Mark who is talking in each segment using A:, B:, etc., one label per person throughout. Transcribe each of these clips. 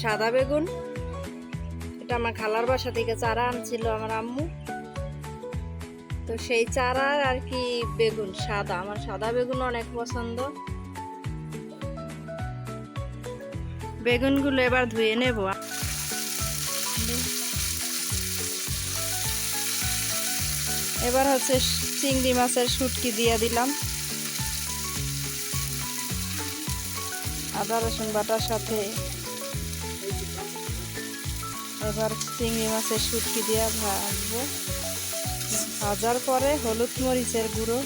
A: সাদা বেগুন। এটা আমার খালার বাসা থেকে চারা আনছিল আমার আম্মু। তো সেই চারা আর কি বেগুন সাদা, আমার সাদা বেগুন অনেক পছন্দ। বেগুনগুলো এবার ধুয়ে নেব। এবার হচ্ছে চিংড়ি মাছের শুটকি দিয়ে দিলাম আদা রসুন বাটার সাথে। এবার চিংড়ি মাছের শুটকি দিয়ে ভাজবো। ভাজার পরে হলুদ মরিচের গুঁড়ো,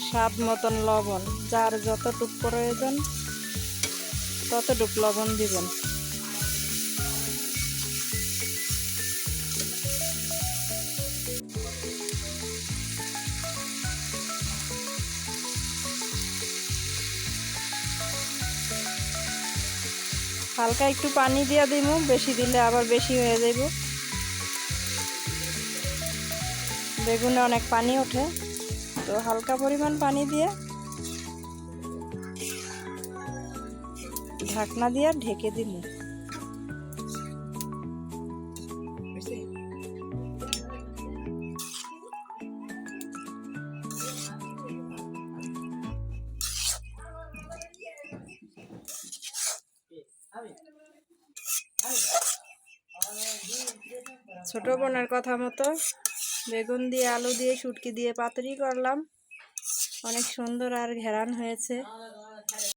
A: স্বাদ মতন লবণ, যার যতটুক প্রয়োজন ততটুক লবণ দিবেন। হালকা একটু পানি দিয়ে দিব, বেশি দিলে আবার বেশি হয়ে যাইব। বেগুনে অনেক পানি ওঠে, তো হালকা পরিমাণ পানি দিয়ে ঢাকনা দিয়ে ঢেকে দিব। ছোট বোনের কথা মতো বেগুন দিয়ে আলু দিয়ে শুটকি দিয়ে পাতুরি করলাম। অনেক সুন্দর আর ঘেরান হয়েছে।